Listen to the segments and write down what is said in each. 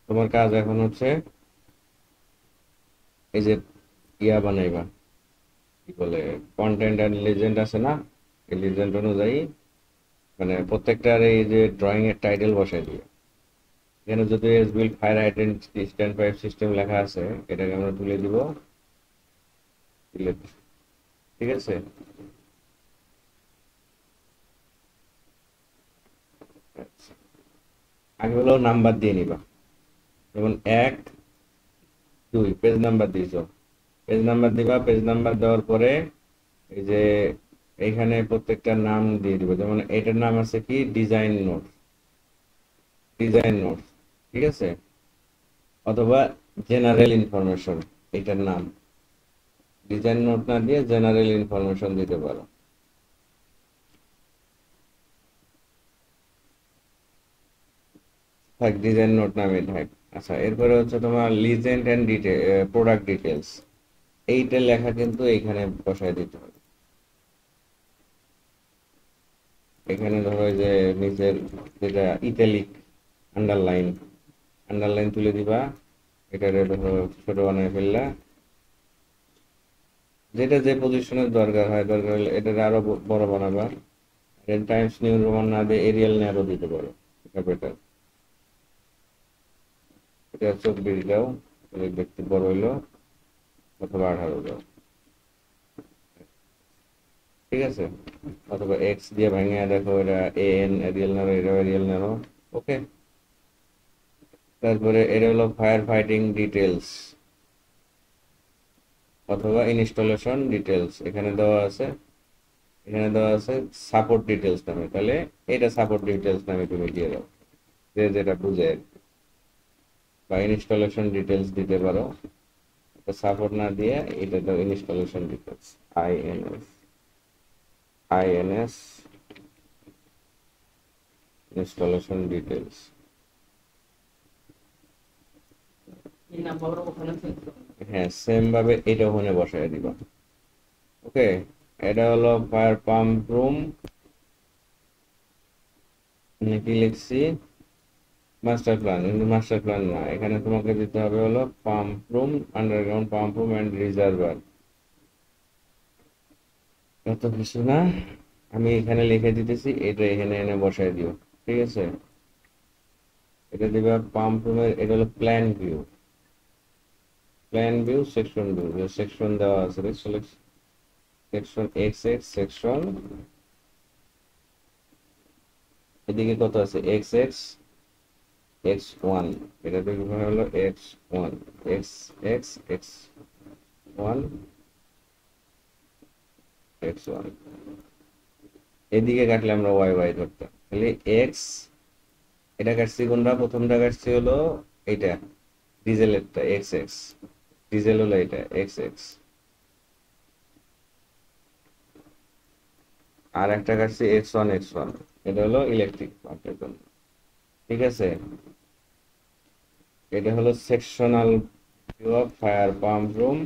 তোমার কাজ এখন হচ্ছে এই যে বানাইবা, কি বলে, কন্টেন্ট এন্ড লেজেন্ড আছে না, এই লেজেন্ড অনুযায়ী মানে প্রত্যেকটার এই যে ড্রয়িং এর টাইটেল বসাই দিবে। এখানে যদি S build fire hydrant stand pipe system লেখা আছে, এটাকে আমরা তুলে দিব, ঠিক আছে। আগে হলো নাম্বার দিয়ে নিবা, যেমন 1 2 পেজ নাম্বার দিয়েছো, পেজ নাম্বার দিবা। পেজ নাম্বার দেওয়ার পরে এই যে এইখানে প্রত্যেকটার নাম দিয়ে দিব, যেমন এটার নাম আছে কি ডিজাইন নোট, ডিজাইন নোট, ঠিক আছে। অথবা জেনারেল ইনফরমেশন, এটার নাম ডিজাইন নোট না দিয়ে জেনারেল ইনফরমেশন দিতে পারো। থাক, ডিজাইন নোট নামে থাক। আচ্ছা, এরপরে হচ্ছে তোমার legend and detail, product details, এইটা লেখা কিন্তু এইখানে বসায় দিতে হবে। এখানে ধরো এই যে নিচের যেটা ইটালিক আন্ডারলাইন, আন্ডারলাইন তুলে দিবা। এটারে ধরো ছোট বানায় ফেললা, যেটা যে পজিশনের দরকার হয়, দরকার হলে এটারে আরো বড় বানাবা। টাইমস নিউ রোমান না দিয়ে এরিয়াল ন্যারো দিতে পারো, এটা বেটার। এটা 24 দাও, তাহলে দেখতে বড় হইলো, অথবা 18 দাও, ঠিক আছে। অথবা এক্স দিয়ে ভেঙে দেখো, এটা এন এরিয়াল ন্যারো, এটা এরিয়াল ন্যারো, ওকে। তারপরে এটা হলো ফায়ার ফাইটিং ডিটেলস অথবা ইনস্টলেশন ডিটেলস, এখানে দেওয়া আছে, এখানে দেওয়া আছে সাপোর্ট ডিটেলস নামে, তাহলে এটা সাপোর্ট ডিটেলস নামে তুমি দিয়ে দাও, যে যেটা বুঝে আর কি। বা ইনস্টলেশন ডিটেলস দিতে পারো, সাপোর্ট না দিয়ে এটা দাও installation details, INS, INS installation details. হ্যাঁ, সেম ভাবে এটা ওখানে বসায় দিবা, ওকে। এটা হলো ফায়ার পাম্প রুম, কি লিখছি, মাস্টার প্ল্যান, কিন্তু মাস্টার প্ল্যান না, এখানে তোমাকে দিতে হবে হলো pump room, underground pump room and reservoir, এত কিছু না। আমি এখানে লিখে দিতেছি, এটা এখানে এনে বসায় দিও, ঠিক আছে। এটা দিবা পাম্প রুমের, এটা হলো plan view, plan view section view, section দেওয়া আছে, সেকশন এক্স এক্স সেকশন, এদিকে কত আছে, এক্স এক্স এক্স ওয়ান, এটা দেখবে হলো x one, x x x one, x one. এদিকে কাটলে আমরা ওয়াই ওয়াই ধরতাম, তাহলে এক্স, এটা কাটছি কোনটা, প্রথমটা কাটছি হলো এইটা ডিজেলেরটা, এক্স এক্স, ডিজেল হলো এটা এক্স এক্স, আর একটা কাটছি এক্স ওয়ান, এটা হলো ইলেকট্রিক পার্টের জন্য, ঠিক আছে। এটা হলো sectional view of fire pump room,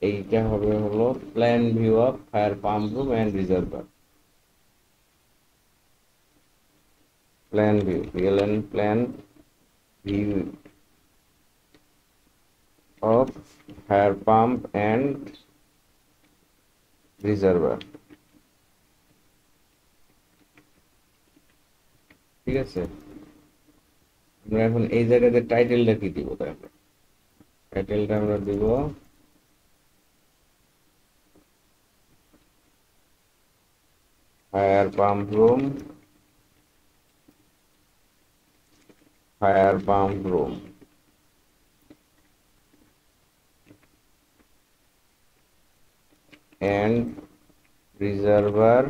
এইটা হবে হলো plan view of fire pump room and reservoir, plan view, PLN plan view of fire pump and reservoir, ঠিক আছে। আমরা এখন এই জায়গাতে টাইটেলটা কি দিব, তাহলে টাইটেলটা আমরা দিব fire pump room, fire pump room and reservoir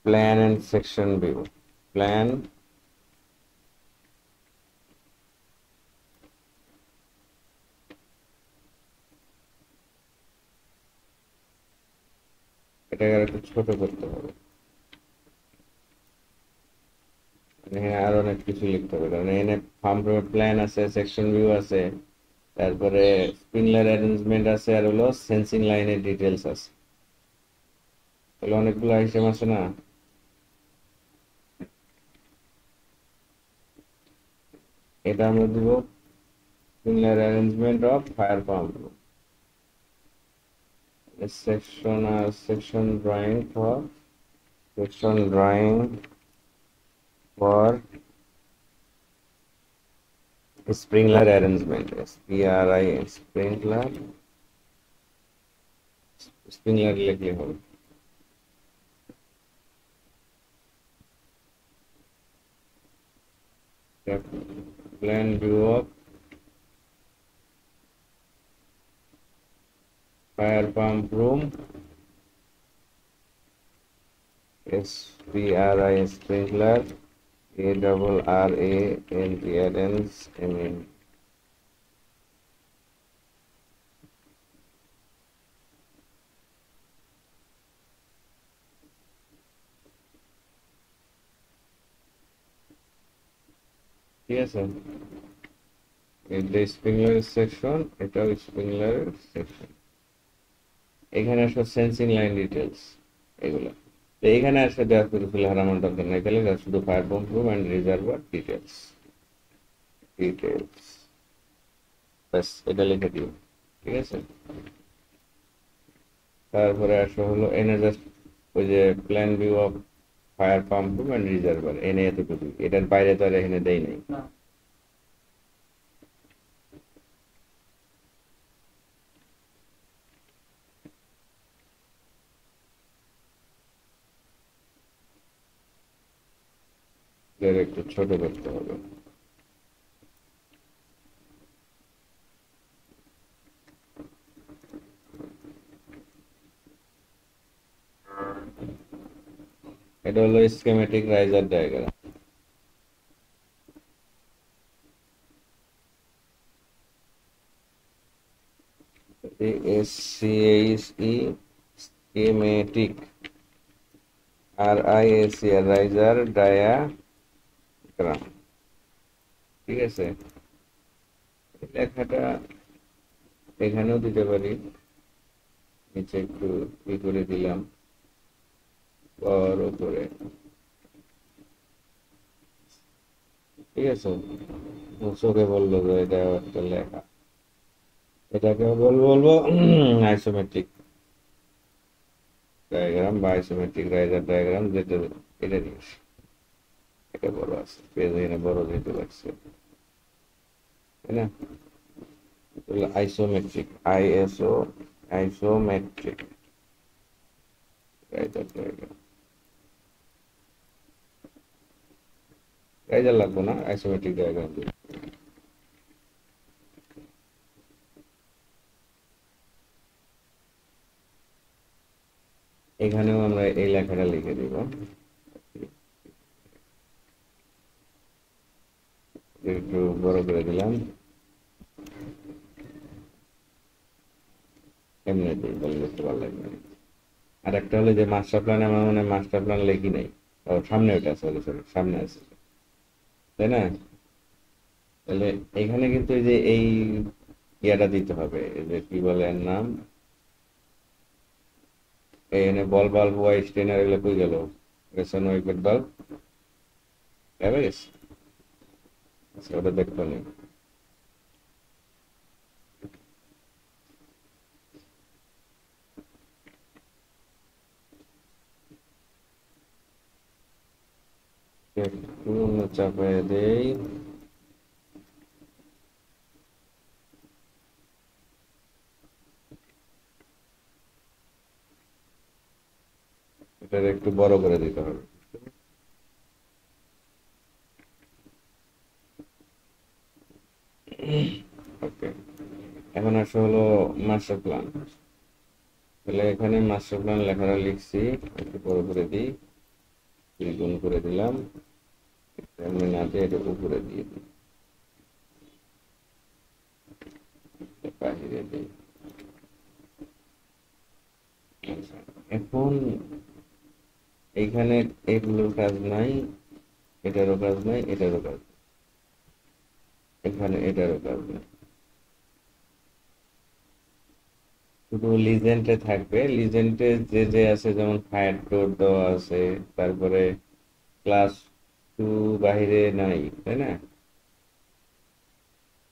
plan and section view, plan, এটাকে আর একটু ছোট করতে হবে, এখানে আর অনেক কিছু লিখতে হবে, কারণ এখানে পাম্প রুমের প্ল্যান আছে, সেকশন ভিউ আছে, তারপরে স্প্রিংলার অ্যারেঞ্জমেন্ট আছে, আর হলো সেন্সিং লাইনের ডিটেলস আছে, তাহলে অনেকগুলো আইটেম আছে না। এটা আমরা দিব sprinkler arrangement of fire pump section drawing for sprinkler arrangement sprinkler লিখলে হবে plan view of fire pump room sprinkler arrange ঠিক আছে এটা স্প্রিংলার সেকশন এটাও স্প্রিংলার সেকশন এখানে আসলে সেন্সিং লাইন ডিটেলস এগুলো তো এখানে আসলে দেওয়ার কিছু ফিলহার আমার দরকার নেই তাহলে শুধু fire pump room and reservoir details ব্যাস এটা লিখে দিও ঠিক আছে তারপরে আসলে হলো এনে জাস্ট ওই যে plan view of fire pump room and reservoir এনে এতটুকু এটার বাইরে তো আর এখানে দেই নাই একটু ছোট করতে হবে এটা হলো schematic raiser diagram schematic raiser diagram ঠিক আছে লেখাটা এখানেও দিতে পারি নিচে একটু ই করে দিলাম বড় করে ঠিক আছে চোখে বললো যে এটা একটা লেখা এটাকে বলবো আইসোমেট্রিক ডায়াগ্রাম বা আইসোমেট্রিক রাইজার ডায়াগ্রাম যেটা এটা নিয়ে এটা বড় আছে পেজ এখানে বড় যেতে লাগছে তাই না isometric isometric raiser diagram raiser লাগবে না আইসোমেট্রিক ডায়াগ্রাম এখানেও আমরা এই লেখাটা লিখে দিব একটু বড় করে দিলাম এমনি দিই বলে বুঝতে পারলাম আর একটা হলো যে মাস্টার প্ল্যান আমার মনে মাস্টার প্ল্যান লেখি নাই সামনে ওইটা আছে সামনে আছে তাই না তাহলে এখানে কিন্তু এই যে এই ইয়াটা দিতে হবে এই যে কি বলে এর নাম এখানে বল বাল্ব ওয়াই স্টেনার এগুলো কই গেল রেশন উইকেট বাল্ব আচ্ছা ওটা দেখতে নেই একটু চাপায় দেই এটা একটু বড় করে দিতে হবে ওকে এখন আসলে হলো মাস্টার প্ল্যান তাহলে এখানে মাস্টার প্ল্যান লেখাটা লিখছি একটু বড় করে দিই দ্বিগুণ করে দিলাম এমনি না দিয়ে এটা উপরে দিয়ে দিই বাহিরে দিই এখন এইখানে এগুলোর কাজ নাই এটারও কাজ নাই এটারও কাজ এখানে এটারও কাজ নাই শুধু লিজেন্ডে থাকবে লিজেন্ডে যে যে আছে যেমন ফায়ার ডোর দেওয়া আছে তারপরে ক্লাস 2 বাহিরে নাই তাই না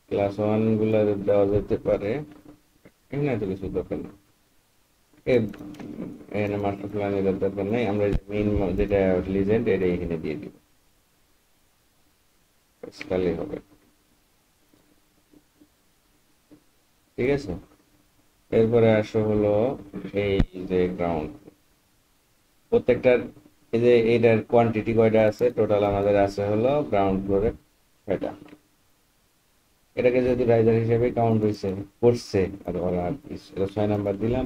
ক্লাস 1 গুলা দেওয়া যেতে পারে, এখানে এত কিছু দরকার নেই। এখানে মাস্টার প্ল্যান এর দরকার নেই, আমরা মেইন যেটা লিজেন্ড এটা এখানে দিয়ে দিব, তাহলেই হবে। ঠিক আছে, এরপরে আসো হলো এই যে গ্রাউন্ড, প্রত্যেকটার এই যে এইটার কোয়ান্টিটি কয়টা আছে, টোটাল আমাদের আছে হলো গ্রাউন্ড ফ্লোরে 6টা। এটাকে যদি রাইজার হিসেবে কাউন্ট হয়েছে করছে, আর ওরা এটা 6 নাম্বার দিলাম,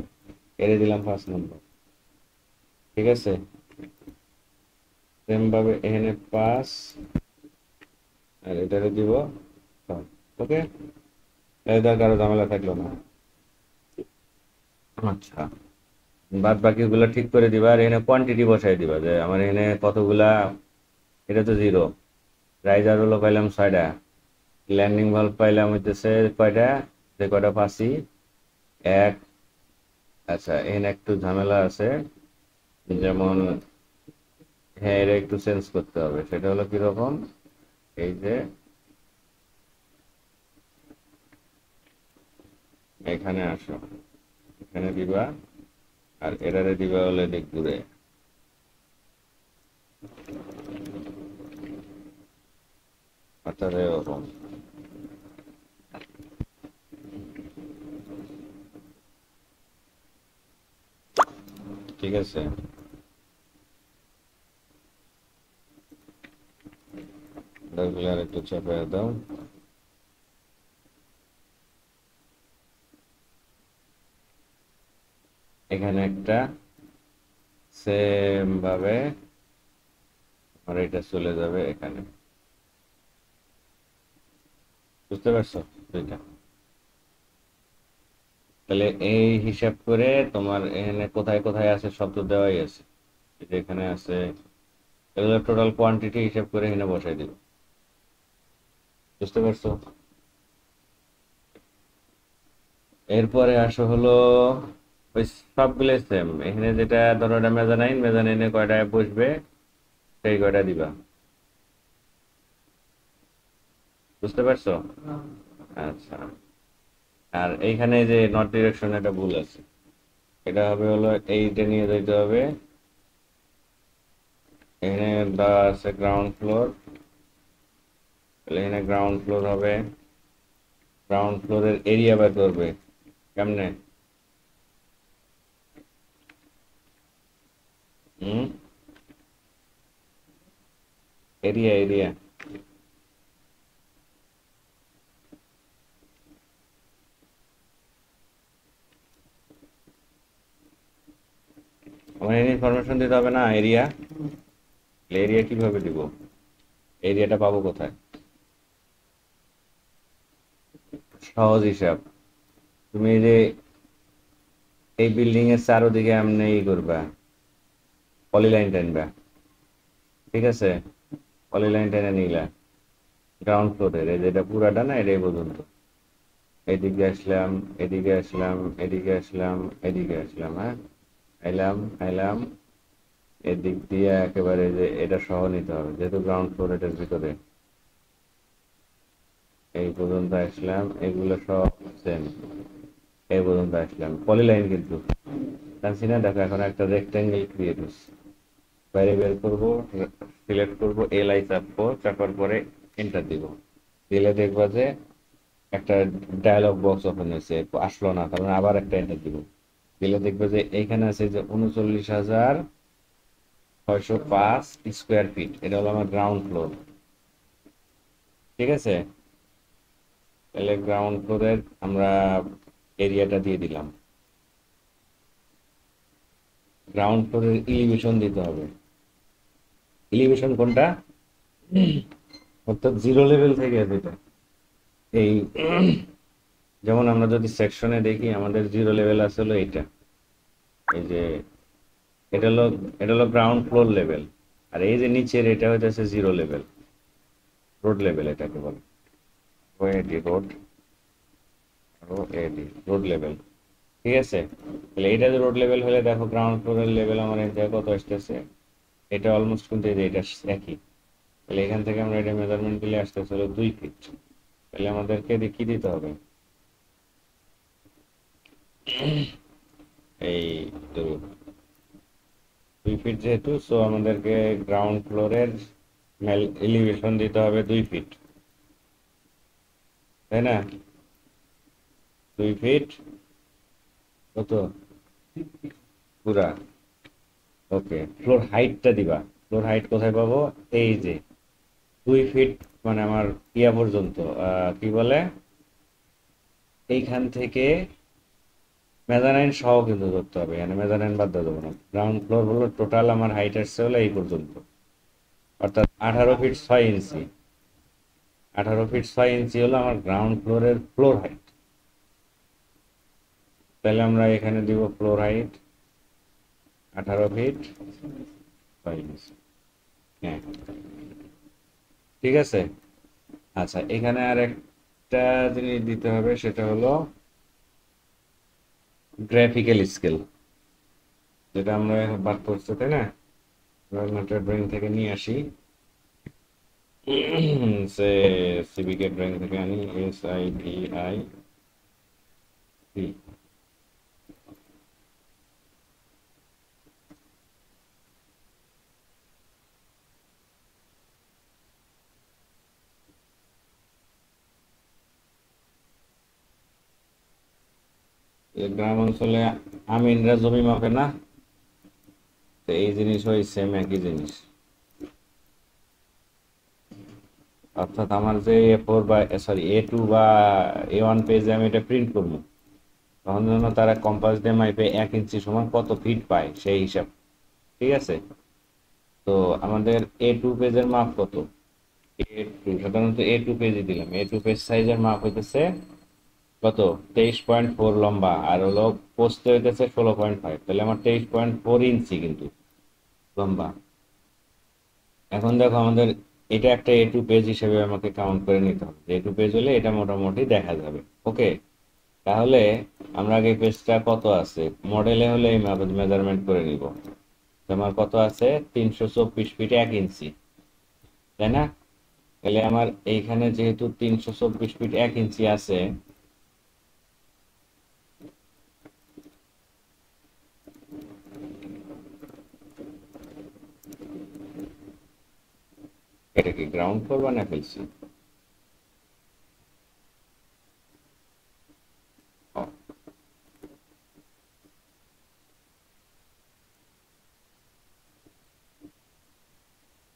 এরে দিলাম 5 নাম্বার। ঠিক আছে, সেম ভাবে এখানে 5 আর এটারে দিব 6। ওকে, এটা কারো ঝামেলা থাকলো না। আচ্ছা, বাদ বাকিগুলো ঠিক করে দিবা, আর এখানে কোয়ান্টিটি বসাই দিবা যে আমার এখানে কতগুলা। এটা তো 0, রাইজার হলো পাইলাম 6টা, ল্যান্ডিং ভালভ পাইলাম হইতেছে কয়টা, যে কয়টা পাচ্ছি 1। আচ্ছা, এখানে একটু ঝামেলা আছে, যেমন হ্যাঁ এটা একটু চেঞ্জ করতে হবে, সেটা হলো কিরকম, এই যে এখানে আসো, এখানে দিবা, আর এরারে দিবা হলে দিক ঘুরে। অর্থাৎ এরকম। ঠিক আছে, এগুলো আর একটু চেপে দাও। এখানে একটা সেম ভাবে আর এটা চলে যাবে এখানে, বুঝতে পারছো দুইটা? তাহলে এই হিসাব করে তোমার এখানে কোথায় কোথায় আছে সব তো দেওয়াই আছে, এই যে এখানে আছে, এগুলো টোটাল কোয়ান্টিটি হিসাব করে এখানে বসাই দিব। বুঝতে পারছো? এরপরে আসো হলো ওই সবগুলো সেম, এখানে যেটা ধরো এটা মেজানাইন, মেজানাইনে কয়টায় বসবে সেই কয়টা দিবা। বুঝতে পারছো? আচ্ছা, আর এইখানে যে নর্থ ডিরেকশন এটা ভুল আছে, এটা হবে হলো এইটা নিয়ে যেতে হবে, এখানে দেওয়া আছে গ্রাউন্ড ফ্লোর, তাহলে এখানে গ্রাউন্ড ফ্লোর হবে, গ্রাউন্ড ফ্লোরের এরিয়া বের করবে কেমনে? হুম, এরিয়া এরিয়া, আমার এই ইনফরমেশন দিতে হবে না এরিয়া, এরিয়া কিভাবে দিব, এরিয়াটা পাবো কোথায়? সহজ হিসাব, তুমি এই যে এই বিল্ডিং এর চারোদিকে এমনি ই করবা, পলিলাইন টানবা। ঠিক আছে, পলিলাইন টেনে নিলা গ্রাউন্ড ফ্লোরের, এই যেটা পুরাটা না এটাই পর্যন্ত, এদিকে আসলাম, এদিকে আসলাম, এদিকে আসলাম, এদিকে আসলাম, হ্যাঁ, আইলাম আইলাম, এদিক দিয়ে একেবারে যে এটা সহ নিতে হবে, যেহেতু গ্রাউন্ড ফ্লোর এটার ভিতরে, এই পর্যন্ত আসলাম, এগুলো সব সেম, এই পর্যন্ত আসলাম, পলিলাইন কিন্তু জানছি না। দেখো এখন একটা রেক্টেঙ্গেল ক্রিয়েট হচ্ছে, বাইরে বের করবো, সিলেক্ট করবো, এল আই চাপবো, চাপার পরে এন্টার দিব, দিলে দেখবা যে একটা ডায়লগ বক্স ওপেন হয়েছে, আসলো না, তার মানে আবার একটা এন্টার দিব, দিলে দেখবে যে এইখানে আছে যে 39,605 স্কোয়ার ফিট, এটা হলো আমার গ্রাউন্ড ফ্লোর। ঠিক আছে, তাহলে গ্রাউন্ড ফ্লোরের আমরা এরিয়াটা দিয়ে দিলাম, গ্রাউন্ড ফ্লোরের এলিভেশন দিতে হবে। এলিভেশন কোনটা? অর্থাৎ জিরো লেভেল থেকে যেটা, এই যেমন আমরা যদি সেকশনে দেখি আমাদের জিরো লেভেল আছে হলো এইটা, এই যে এটা হলো, এটা হলো গ্রাউন্ড ফ্লোর লেভেল, আর এই যে নিচের এটা হইতেছে জিরো লেভেল, রোড লেভেল এটাকে বলে, ওএডি রোড, ওএডি রোড লেভেল। ঠিক আছে, তাহলে এটা যে রোড লেভেল হলে দেখো গ্রাউন্ড ফ্লোরের লেভেল আমার এটা কত আসতেছে, এটা অলমোস্ট কিন্তু এই যে এটা একই, তাহলে এখান থেকে আমরা এটা মেজারমেন্ট দিলে আসতেছে হলো 2 ফিট। তাহলে আমাদেরকে কি দিতে হবে, এই 2 ফিট যেহেতু, সো আমাদেরকে গ্রাউন্ড ফ্লোরের এলিভেশন দিতে হবে 2 ফিট, তাই না? 2 ফিট কত পুরা, ওকে। ফ্লোর হাইটটা দিবা, ফ্লোর হাইট কোথায় পাবো, এই যে 2 ফিট, মানে আমার ইয়া পর্যন্ত, কি বলে, এইখান থেকে মেজানাইন সহ কিন্তু ধরতে হবে, মানে মেজানাইন বাদ দিয়ে দেবো না। গ্রাউন্ড ফ্লোর হলো টোটাল আমার হাইট আসছে হলো এই পর্যন্ত, অর্থাৎ 18 ফিট 6 ইঞ্চি। 18 ফিট 6 ইঞ্চি হলো আমার গ্রাউন্ড ফ্লোরের ফ্লোর হাইট। তাহলে আমরা এখানে দিব ফ্লোর হাইট 18 ফিট 6 ইঞ্চি। হ্যাঁ, ঠিক আছে। আচ্ছা, এখানে আর একটা জিনিস দিতে হবে, সেটা হলো গ্রাফিক্যাল স্কেল, যেটা আমরা বাদ করছি, তাই না? ড্রয়িং থেকে নিয়ে আসি, সে সিভিকের ড্রয়িং থেকে আনি, SIDIC। গ্রাম অঞ্চলে আমিনরা জমি মাপে না, তো এই জিনিস হয় সেম একই জিনিস। অর্থাৎ আমার যে A4 বা সরি A2 বা A1 পেজে আমি এটা প্রিন্ট করবো, তখন যেন তারা কম্পাস দিয়ে মাইপে 1 ইঞ্চি সমান কত ফিট পায় সেই হিসাব, ঠিক আছে? তো আমাদের A2 পেজের মাপ কত, A2 সাধারণত A2 পেজে দিলাম, A2 পেজ সাইজের মাপ হইতেছে কত, 23.4 লম্বা, আর হলো পোস্তে হইতেছে 16.5, তাহলে আমার 23.4 ইঞ্চি কিন্তু লম্বা। এখন দেখো আমাদের এটা একটা A2 পেজ হিসেবে আমাকে কাউন্ট করে নিতে হবে, A2 পেজ হলে এটা মোটামুটি দেখা যাবে, ওকে। তাহলে আমরা আগে পেজটা কত আছে, মডেলে হলে এই মেজারমেন্ট করে নিব। আমার কত আছে, 324 ফিট 1 ইঞ্চি, তাই না? তাহলে আমার এইখানে যেহেতু 324 ফিট 1 ইঞ্চি আছে, এটা কি গ্রাউন্ড ফ্লোর বানিয়ে ফেলছি?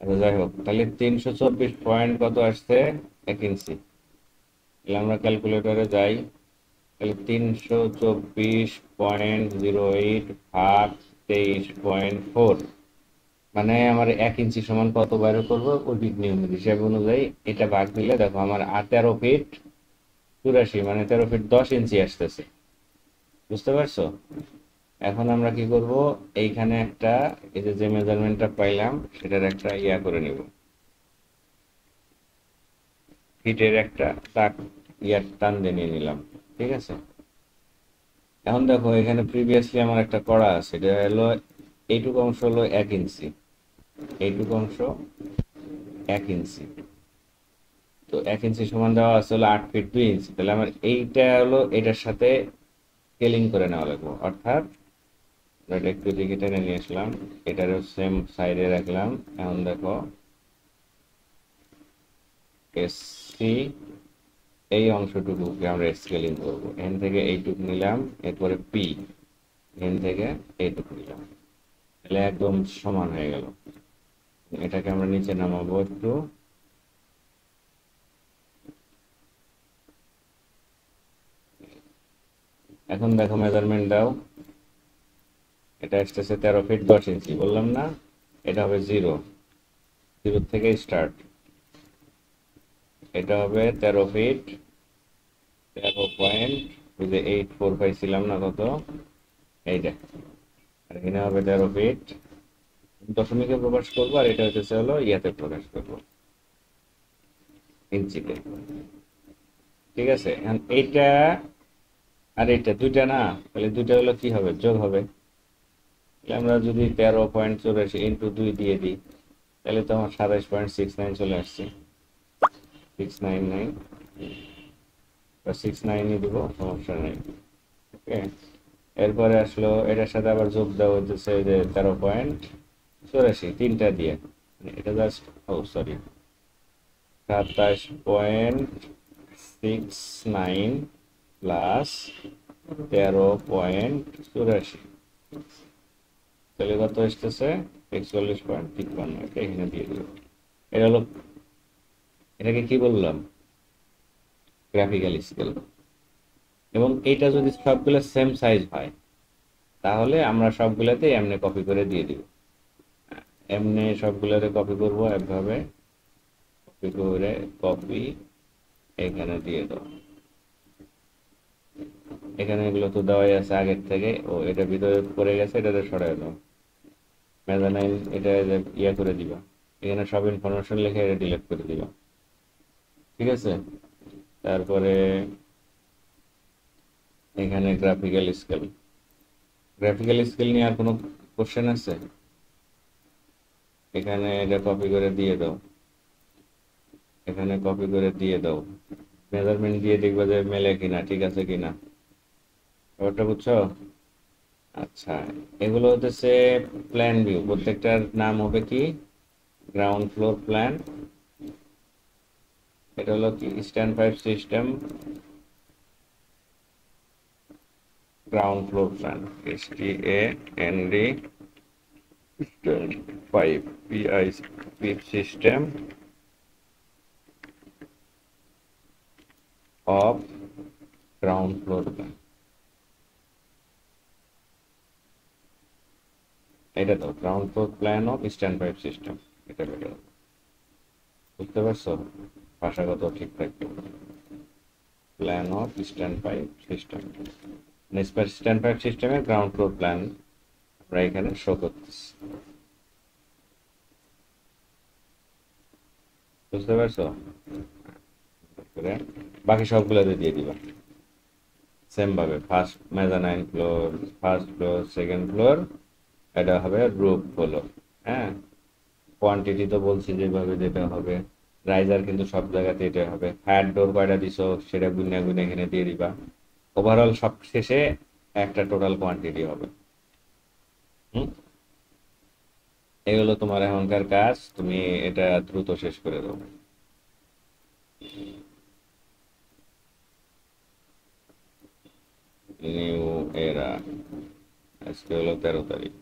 আচ্ছা, যাই হোক, তাহলে 324 পয়েন্ট কত আসছে, 1 ইঞ্চি। তাহলে আমরা ক্যালকুলেটরে যাই, তাহলে 324.08 ভাগ 23.4, মানে আমার 1 ইঞ্চি সমান কত বাইর করবো, কৌটিক নিয়মের হিসাব অনুযায়ী এটা ভাগ দিলে দেখো আমার 13 ফিট 84, মানে 13 ফিট 10 ইঞ্চি আসতেছে, বুঝতে পারছো? এখন আমরা কি করব, এইখানে একটা, এই যে মেজারমেন্টটা পাইলাম সেটার একটা ইয়া করে নিব, ফিটের একটা দাগ ইয়ার টান দিয়ে নিয়ে নিলাম, ঠিক আছে। এখন দেখো এখানে প্রিভিয়াসলি আমার একটা করা আছে, এটা হলো এইটুকু অংশ হলো 1 ইঞ্চি, এইটুকু অংশ 1 ইঞ্চি, তো 1 ইঞ্চি সমান দেওয়া আছে হলো 8 ফিট 2 ইঞ্চি। তাহলে আমার এইটা হলো এটার সাথে স্কেলিং করে নেওয়া লাগবে, অর্থাৎ এটা একটু দিকে টেনে নিয়ে আসলাম, এটারও সেম সাইডে রাখলাম। এখন দেখো এসসি, এই অংশটুকুকে আমরা স্কেলিং করব, এখান থেকে এইটুকু নিলাম, এরপরে পি, এখান থেকে এইটুকু নিলাম, তাহলে একদম সমান হয়ে গেল। এটাকে আমরা নিচে নামাবো একটু, এখন দেখো মেজারমেন্ট দাও, এটা আসতেছে 13 ফিট 10 ইঞ্চি, বললাম না? এটা হবে 0, 0 থেকে স্টার্ট, এটা হবে 13 ফিট 13 পয়েন্ট, ওই যে 84 পাইছিলাম না কত, এইটা। আর এখানে হবে 13 ফিট, দশমিকে প্রকাশ করবো, আর এটা হচ্ছে হলো ইয়াতে প্রকাশ করবো, ইঞ্চিতে, ঠিক আছে। এখন এইটা আর এইটা দুইটা না, তাহলে দুইটা হলো কি হবে, যোগ হবে। তাহলে আমরা যদি 13.84 ইন্টু 2 দিয়ে দিই, তাহলে তো আমার 27.69 চলে আসছে, 699। সিক্স নাইনই দিব, সমস্যা নেই। ওকে, এরপরে আসলো এটার সাথে আবার যোগ দেওয়া হচ্ছে যে 13.84 তিনটা দিয়ে, এটা জাস্ট, ও সরি, 27.69 প্লাস 13.84, তাহলে কত আসতেছে? 41.53, এটা এখানে দিয়ে দিব। এটা হলো, এটাকে কি বললাম? Graphical scale. এবং এইটা যদি সবগুলো সেম সাইজ হয় তাহলে আমরা সবগুলোতে এমনি কপি করে দিয়ে দিব। এমনি সবগুলোতে কপি করব একভাবে, কপি করে কপি এখানে দিয়ে দাও। এখানে এগুলো তো দেওয়াই আছে আগের থেকে, ও এটা ভিতরে পড়ে গেছে, এটাতে সরাই দাও। মেজানাইল এটা ইয়া করে দিবা, এখানে সব ইনফরমেশন লিখে এটা ডিলিট করে দিবা। ঠিক আছে, তারপরে এখানে গ্রাফিক্যাল স্কেল নিয়ে আর কোনো কোশ্চেন আছে? এখানে এটা কপি করে দিয়ে দাও, এখানে কপি করে দিয়ে দাও, মেজারমেন্ট দিয়ে দেখবা যে মেলে কিনা, ঠিক আছে কিনা। ব্যাপারটা বুঝছো? আচ্ছা, এগুলো হচ্ছে প্ল্যান ভিউ, প্রত্যেকটার নাম হবে কি? Ground floor plan. এটা হলো কি? Stand pipe system ground floor plan, STAND stand pipe, PIP system of ground floor plan. এটা তো ground floor plan of stand pipe system, এটা বেটার। বুঝতে পারছো? ভাষাগত ঠিক থাকবে। Plan of stand pipe system, stand pipe সিস্টেমের গ্রাউন্ড ফ্লোর প্ল্যান আমরা এখানে শো করতেছি। বুঝতে পারছো? তারপরে বাকি সবগুলোতে দিয়ে দিবা সেম ভাবে, first mezzanine floor, first floor, second floor, এটা হবে রুফ হলো। হ্যাঁ, কোয়ান্টিটি তো বলছি যেভাবে যেটা হবে। রাইজার কিন্তু সব জায়গাতে এটা হবে। ফায়ার ডোর কয়টা দিছো সেটা গুনে গুনে এখানে দিয়ে দিবা। ওভারঅল সব শেষে একটা টোটাল কোয়ান্টিটি হবে। হুম, এগুলো তোমার এখনকার কাজ, তুমি এটা দ্রুত শেষ করে দাও। নিউ এরা, আজকে হলো 13 তারিখ।